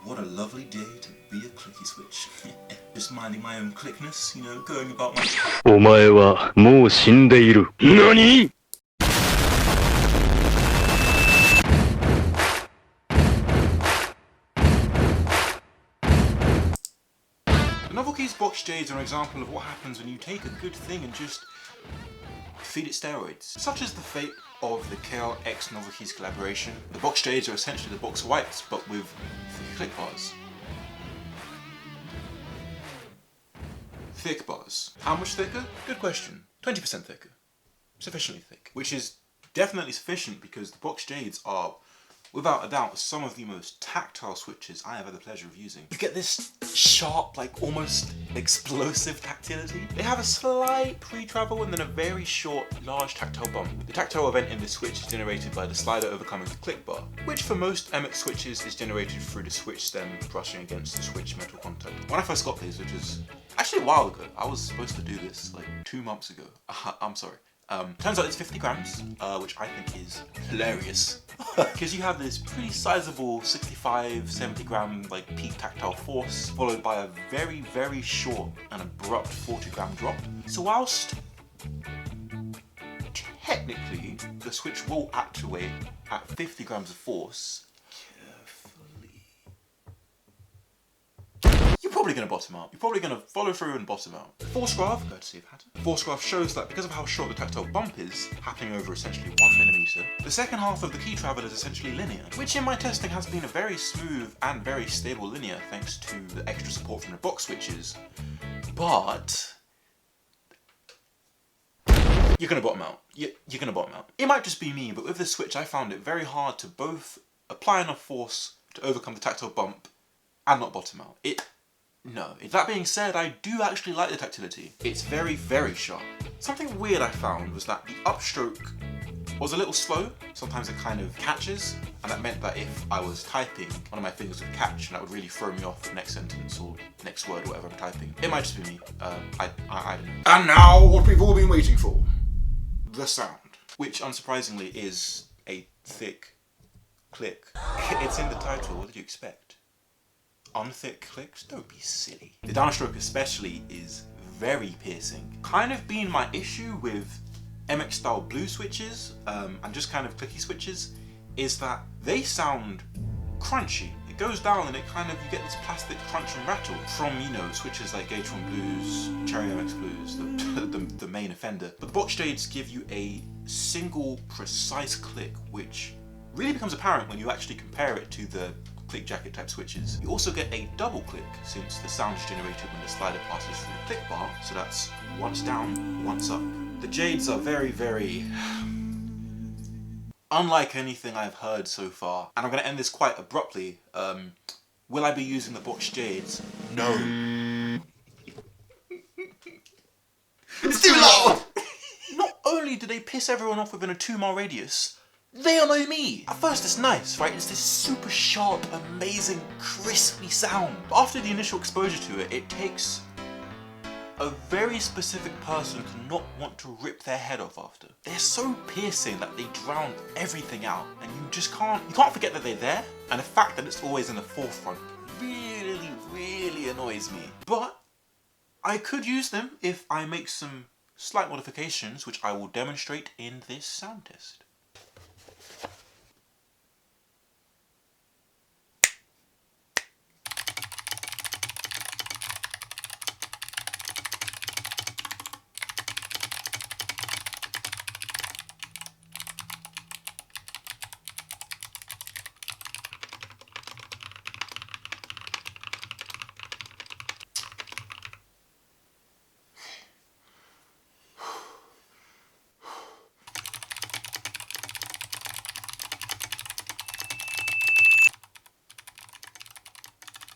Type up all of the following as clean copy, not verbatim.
What a lovely day to be a clicky switch. Just minding my own clickness, you know, going about my... お前はもう死んでいる。何? The Novelkeys Box Jades are an example of what happens when you take a good thing and just feed it steroids. Such is the fate of the KLX Novelkeys collaboration. The Box Jades are essentially the box whites, but with thick click bars. Thick bars. How much thicker? Good question. 20% thicker. Sufficiently thick. Which is definitely sufficient because the Box Jades are, without a doubt, some of the most tactile switches I have had the pleasure of using. You get this sharp, like almost explosive tactility. They have a slight pre-travel and then a very short, large tactile bump. The tactile event in this switch is generated by the slider overcoming the click bar, which for most MX switches is generated through the switch stem brushing against the switch metal contact. When I first got these, which was actually a while ago, I was supposed to do this like 2 months ago. I'm sorry. Turns out it's 50 grams, which I think is hilarious. Because you have this pretty sizable 65, 70 gram like peak tactile force, followed by a very, very short and abrupt 40 gram drop. So whilst technically the switch will actuate at 50 grams of force, you're probably going to bottom out. You're probably going to follow through and bottom out. The force graph, courtesy of Hatton, force graph shows that because of how short the tactile bump is, happening over essentially 1 millimeter, the second half of the key travel is essentially linear, which in my testing has been a very smooth and very stable linear thanks to the extra support from the box switches. But you're going to bottom out. You're going to bottom out. It might just be me, but with this switch I found it very hard to both apply enough force to overcome the tactile bump and not bottom out. No. That being said, I do actually like the tactility. It's very, very sharp. Something weird I found was that the upstroke was a little slow. Sometimes it kind of catches, and that meant that if I was typing, one of my fingers would catch and that would really throw me off the next sentence or next word or whatever I'm typing. It might just be me. I don't know. And now, what we've all been waiting for. The sound. Which, unsurprisingly, is a thick click. It's in the title, what did you expect? Unthick clicks? Don't be silly. The downstroke especially is very piercing. Kind of been my issue with MX style blue switches and just kind of clicky switches is that they sound crunchy. It goes down and it kind of, you get this plastic crunch and rattle from, you know, switches like Gatron Blues, Cherry MX Blues, the main offender. But the Box Jades give you a single precise click which really becomes apparent when you actually compare it to the click jacket type switches. You also get a double click since the sound is generated when the slider passes through the click bar, so that's once down, once up. The Jades are very, very unlike anything I've heard so far. And I'm going to end this quite abruptly. Will I be using the Box Jades? No. It's too loud! Not only do they piss everyone off within a 2-mile radius, they annoy me! At first it's nice, right? It's this super sharp, amazing, crispy sound. But after the initial exposure to it, it takes a very specific person to not want to rip their head off after. They're so piercing that they drown everything out, and you can't forget that they're there, and the fact that it's always in the forefront really, really annoys me. But I could use them if I make some slight modifications, which I will demonstrate in this sound test.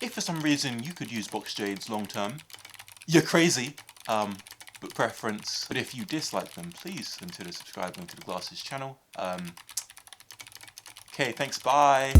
If for some reason you could use Box Jades long term, you're crazy, but preference. But if you dislike them, please consider subscribing to the Glarses channel. Okay, thanks, bye!